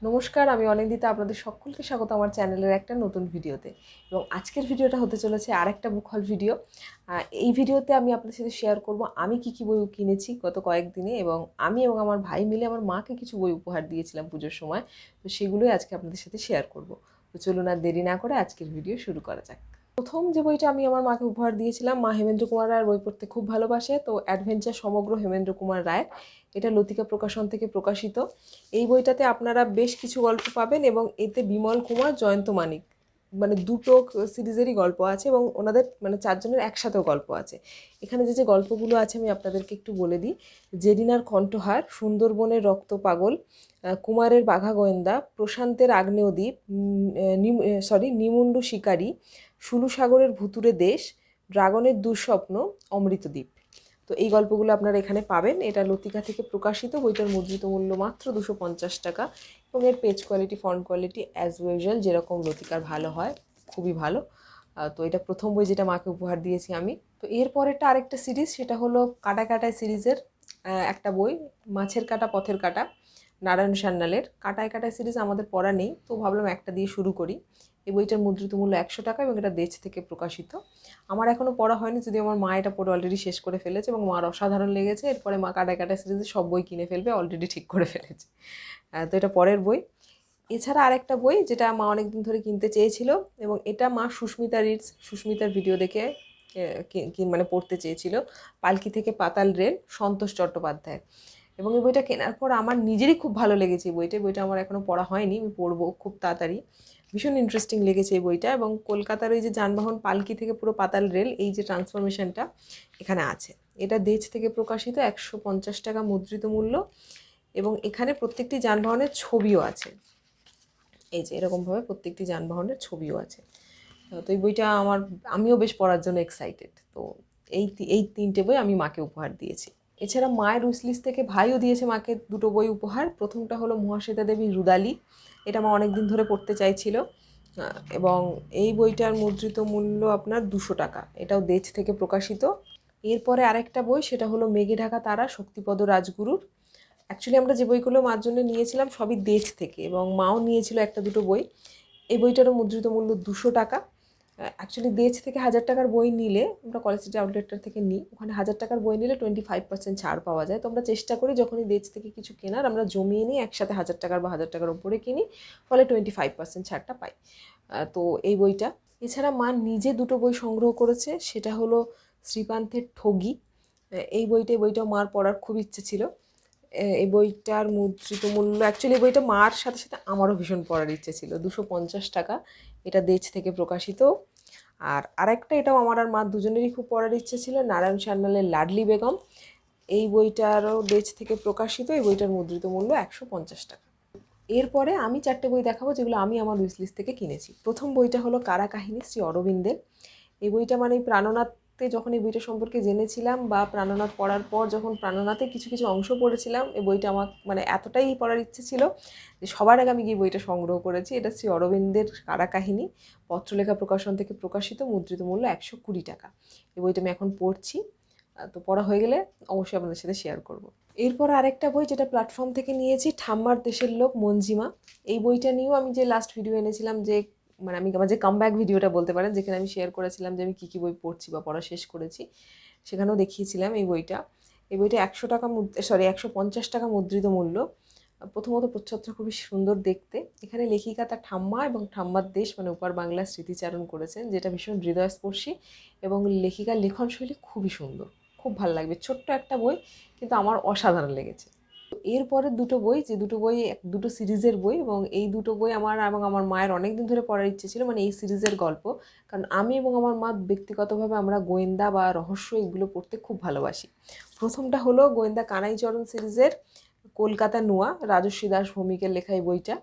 নমস্কার, আমি অনিন্দিতা। আপনাদের সকলকে স্বাগত আমার চ্যানেলের একটা নতুন ভিডিওতে। এবং আজকের ভিডিওটা হতে চলেছে আরেকটা বুক হল ভিডিও। এই ভিডিওতে আমি আপনাদের সাথে শেয়ার করব আমি কী কী বই কিনেছি গত কয়েকদিনে, এবং আমি এবং আমার ভাই মিলে আমার মাকে কিছু বই উপহার দিয়েছিলাম পুজোর সময়। তো সেগুলোই আজকে আপনাদের সাথে শেয়ার করব। তো চলুন আর দেরি না করে আজকের ভিডিও শুরু করা যাক। প্রথম যে বইটা আমি আমার মাকে উপহার দিয়েছিলাম, মা হেমেন্দ্র কুমার রায়ের বই পড়তে খুব ভালোবাসে, তো অ্যাডভেঞ্চার সমগ্র হেমেন্দ্র কুমার রায়ের। এটা লতিকা প্রকাশন থেকে প্রকাশিত। এই বইটাতে আপনারা বেশ কিছু গল্প পাবেন এবং এতে বিমল কুমার, জয়ন্ত মানিক মানে দুটো সিরিজেরই গল্প আছে, এবং ওনাদের মানে চারজনের একসাথেও গল্প আছে। এখানে যে যে গল্পগুলো আছে আমি আপনাদেরকে একটু বলে দিই। জেরিনার কণ্ঠহার, সুন্দরবনের রক্ত পাগল, কুমারের বাঘা গোয়েন্দা, প্রশান্তের আগ্নেয়দ্বীপ, নিমুন্ডু শিকারী, সুলু সাগরের ভুতুরে দেশ, ড্রাগনের দুঃস্বপ্ন, অমৃতদ্বীপ। তো এই গল্পগুলো আপনারা এখানে পাবেন। এটা লতিকা থেকে প্রকাশিত। বইটার মুদ্রিত মূল্য মাত্র 250 টাকা, এবং এর page quality, font quality as usual যেরকম লতিকার ভালো হয়, খুবই ভালো। তো এটা প্রথম বই যেটা মাকে উপহার দিয়েছি আমি। তো এরপরেরটা আরেকটা সিরিজ, সেটা হলো কাটা কাটায় সিরিজের একটা বই, মাছের কাটা পথের কাটা, নারায়ণ সান্যালের। কাটায় কাটায় সিরিজ আমাদের পড়া নেই, তো ভাবলাম একটা দিয়ে শুরু করি। এই বইটার মুদ্রিত মূল্য 100 টাকা, এবং এটা দেশ থেকে প্রকাশিত। আমার এখনও পড়া হয়নি, যদি আমার মা এটা পড়ে অলরেডি শেষ করে ফেলেছে এবং মার অসাধারণ লেগেছে। এরপরে মা কাটায় কাটায় সিরিজে সব বই কিনে ফেলবে, অলরেডি ঠিক করে ফেলেছে। তো এটা পরের বই। এছাড়া আরেকটা বই যেটা মা অনেকদিন ধরে কিনতে চেয়েছিল, এবং এটা মা সুস্মিতা রিডস, সুস্মিতার ভিডিও দেখে মানে পড়তে চেয়েছিল। পালকি থেকে পাতাল রেল, সন্তোষ চট্টোপাধ্যায়। এবং এই বইটা কেনার পর আমার নিজেরই খুব ভালো লেগেছে। এই বইটা আমার এখনও পড়া হয়নি, আমি পড়বো খুব তাড়াতাড়ি। ভীষণ ইন্টারেস্টিং লেগেছে এই বইটা। এবং কলকাতার ওই যে যানবাহন পালকি থেকে পুরো পাতাল রেল, এই যে ট্রান্সফরমেশনটা এখানে আছে। এটা দেশ থেকে প্রকাশিত, 150 টাকা মুদ্রিত মূল্য, এবং এখানে প্রত্যেকটি যানবাহনের ছবিও আছে। এই যে এরকমভাবে প্রত্যেকটি যানবাহনের ছবিও আছে। তো এই বইটা আমিও বেশ পড়ার জন্য এক্সাইটেড। তো এই তিনটে বই আমি মাকে উপহার দিয়েছি। এছাড়া মায়ের উইশলিস্ট থেকে ভাইও দিয়েছে মাকে দুটো বই উপহার। প্রথমটা হলো মহাশ্বেতা দেবীর রুদালি। এটা মা অনেকদিন ধরে পড়তে চাইছিল, এবং এই বইটার মুদ্রিত মূল্য আপনার 200 টাকা। এটাও দেশ থেকে প্রকাশিত। এরপরে আরেকটা বই, সেটা হলো মেঘে ঢাকা তারা, শক্তিপদ রাজগুরুর। অ্যাকচুয়ালি আমরা যে বইগুলো মার জন্য নিয়েছিলাম সবই দেশ থেকে, এবং মাও নিয়েছিল একটা দুটো বই। এই বইটারও মুদ্রিত মূল্য 200 টাকা। অ্যাকচুয়ালি দেশ থেকে 1000 টাকার বই নিলে, আমরা কলেজ স্ট্রিট আউটলেটটার থেকে নিই, ওখানে 1000 টাকার বই নিলে 25% ছাড় পাওয়া যায়। তো আমরা চেষ্টা করি যখনই দেশ থেকে কিছু কেনার আমরা জমিয়ে নিই, একসাথে 1000 টাকার বা 1000 টাকার ওপরে কিনি, ফলে 25% ছাড়টা পাই। তো এই বইটা। এছাড়া মা নিজে দুটো বই সংগ্রহ করেছে, সেটা হলো শ্রীপান্থের ঠগি। এই বইটাও মার পড়ার খুব ইচ্ছে ছিল। এই বইটার মুদ্রিত মূল্য, অ্যাকচুয়ালি এই বইটা মার সাথে সাথে আমারও ভীষণ পড়ার ইচ্ছে ছিল, 250 টাকা। এটা দেশ থেকে প্রকাশিত। আর আরেকটা, এটাও আমার আর মার দুজনেরই খুব পড়ার ইচ্ছে ছিল, নারায়ণ সান্যালের লাডলি বেগম। এই বইটারও দেশ থেকে প্রকাশিত। এই বইটার মুদ্রিত মূল্য 150 টাকা। এরপরে আমি চারটে বই দেখাবো যেগুলো আমি আমার উইশলিস্ট থেকে কিনেছি। প্রথম বইটা হলো কারা কাহিনী, শ্রী অরবিন্দের। এই বইটা মানে প্রাণনাথে যখন এই বইটা সম্পর্কে জেনেছিলাম, বা প্রাণনাথ পড়ার পর যখন প্রাণনাথে কিছু কিছু অংশ পড়েছিলাম, এই বইটা আমার মানে এতটাই পড়ার ইচ্ছে ছিল যে সবার আগে আমি গিয়ে বইটা সংগ্রহ করেছি। এটা শ্রী অরবিন্দের কারা কাহিনী, পত্রলেখা প্রকাশন থেকে প্রকাশিত, মুদ্রিত মূল্য 120 টাকা। এই বইটা আমি এখন পড়ছি। তো পড়া হয়ে গেলে অবশ্যই আপনাদের সাথে শেয়ার করব। এরপর আরেকটা বই যেটা প্ল্যাটফর্ম থেকে নিয়েছি, ঠাম্মার দেশের লোক, মঞ্জিমা। এই বইটা নিয়েও আমি যে লাস্ট ভিডিও এনেছিলাম, যে মানে আমি আমার যে কামব্যাক ভিডিওটা বলতে পারেন, যেখানে আমি শেয়ার করেছিলাম যে আমি কী কী বই পড়ছি বা পড়া শেষ করেছি, সেখানেও দেখিয়েছিলাম এই বইটা। এই বইটা 150 টাকা মুদ্রিত মূল্য। প্রথমত প্রচ্ছদটা খুবই সুন্দর দেখতে। এখানে লেখিকা তার ঠাম্মা এবং ঠাম্মার দেশ মানে ওপার বাংলার স্মৃতিচারণ করেছেন, যেটা ভীষণ হৃদয়স্পর্শী, এবং লেখিকার লেখনশৈলী খুবই সুন্দর, খুব ভালো লাগবে। ছোট্ট একটা বই, কিন্তু আমার অসাধারণ লেগেছে। এরপরে দুটো বই, যে দুটো বই দুটো সিরিজের বই, এবং এই দুটো বই আমার এবং আমার মায়ের অনেক দিন ধরে পড়ার ইচ্ছে ছিল, মানে এই সিরিজের গল্প। কারণ আমি এবং আমার মা ব্যক্তিগতভাবে আমরা গোয়েন্দা বা রহস্য এগুলো পড়তে খুব ভালোবাসি। প্রথমটা হলো গোয়েন্দা কানাইচরণ সিরিজের কলকাতা নোয়া, রাজস্বী দাস ভৌমিকের লেখা এই বইটা।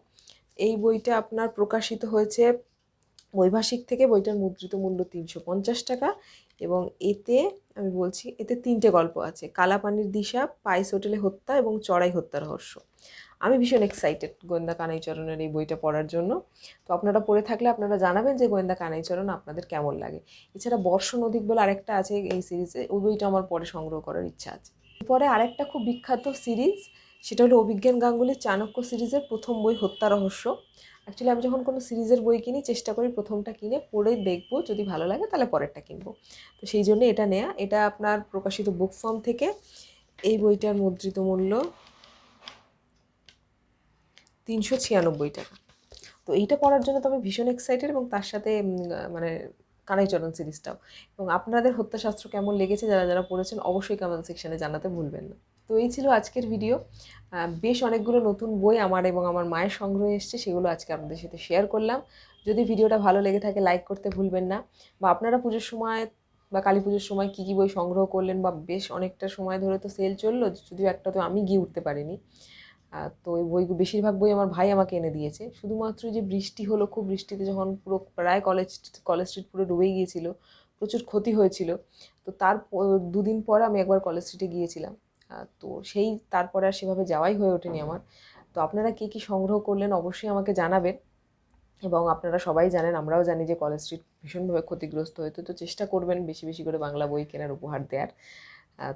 এই বইটা আপনার প্রকাশিত হয়েছে বৈভাষিক থেকে। বইটার মুদ্রিত মূল্য 350 টাকা, এবং আমি বলছি এতে তিনটে গল্প আছে, কালাপানির দিশা, পাইস হোটেলে হত্যা, এবং চড়াই হত্যা রহস্য। আমি ভীষণ এক্সাইটেড গোয়েন্দা কানাইচরণের এই বইটা পড়ার জন্য। তো আপনারা পড়ে থাকলে আপনারা জানাবেন যে গোয়েন্দা কানাইচরণ আপনাদের কেমন লাগে। এছাড়া বর্ষ নদীক বলে আরেকটা আছে এই সিরিজে, ওই বইটা আমার পরে সংগ্রহ করার ইচ্ছা আছে। এরপরে আরেকটা খুব বিখ্যাত সিরিজ, সেটা হলো অভিজ্ঞান গাঙ্গুলির চাণক্য সিরিজের প্রথম বই হত্যা রহস্য। অ্যাকচুয়ালি আমি যখন কোনো সিরিজের বই কিনি চেষ্টা করি প্রথমটা কিনে পড়ে দেখবো, যদি ভালো লাগে তাহলে পরেরটা কিনবো। তো সেই জন্য এটা নেয়া। এটা আপনার প্রকাশিত বুক ফার্ম থেকে। এই বইটার মুদ্রিত মূল্য 396 টাকা। তো এইটা পড়ার জন্য তো আমি ভীষণ এক্সাইটেড, এবং তার সাথে মানে কানাইচরণ সিরিজটাও। এবং আপনাদের হত্যাশাস্ত্র কেমন লেগেছে যারা যারা পড়েছেন অবশ্যই কমেন্ট সেকশনে জানাতে ভুলবেন না। তো এই ছিল আজকের ভিডিও। বেশ অনেকগুলো নতুন বই আমার এবং আমার মায়ের সংগ্রহে এসছে, সেগুলো আজকে আপনাদের সাথে শেয়ার করলাম। যদি ভিডিওটা ভালো লেগে থাকে লাইক করতে ভুলবেন না। বা আপনারা পুজোর সময় বা কালী পুজোর সময় কী কী বই সংগ্রহ করলেন, বা বেশ অনেকটা সময় ধরে তো সেল চললো, যদিও একটা তো আমি গিয়ে উঠতে পারিনি। তো এই বই বেশিরভাগ বই আমার ভাই আমাকে এনে দিয়েছে। শুধুমাত্র যে বৃষ্টি হলো, খুব বৃষ্টিতে যখন পুরো প্রায় কলেজ স্ট্রিট পুরো ডুবেই গিয়েছিল, প্রচুর ক্ষতি হয়েছিল। তো তার 2 দিন পর আমি একবার কলেজ স্ট্রিটে গিয়েছিলাম। তো সেই তারপরে আর সেভাবে যাওয়াই হয়ে ওঠেনি আমার। তো আপনারা কে কী সংগ্রহ করলেন অবশ্যই আমাকে জানাবেন। এবং আপনারা সবাই জানেন, আমরাও জানি যে কলেজ স্ট্রিট ভীষণভাবে ক্ষতিগ্রস্ত হয়েছে। তো চেষ্টা করবেন বেশি বেশি করে বাংলা বই কেনার, উপহার দেওয়ার।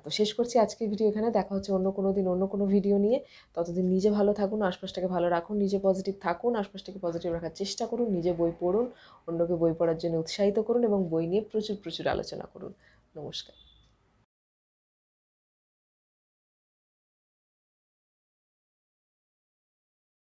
তো শেষ করছি আজকের ভিডিও এখানে। দেখা হচ্ছে অন্য কোনো দিন অন্য কোনো ভিডিও নিয়ে। ততদিন নিজে ভালো থাকুন, আশপাশটাকে ভালো রাখুন, নিজে পজিটিভ থাকুন, আশপাশটাকে পজিটিভ রাখার চেষ্টা করুন, নিজে বই পড়ুন, অন্যকে বই পড়ার জন্য উৎসাহিত করুন এবং বই নিয়ে প্রচুর প্রচুর আলোচনা করুন। নমস্কার।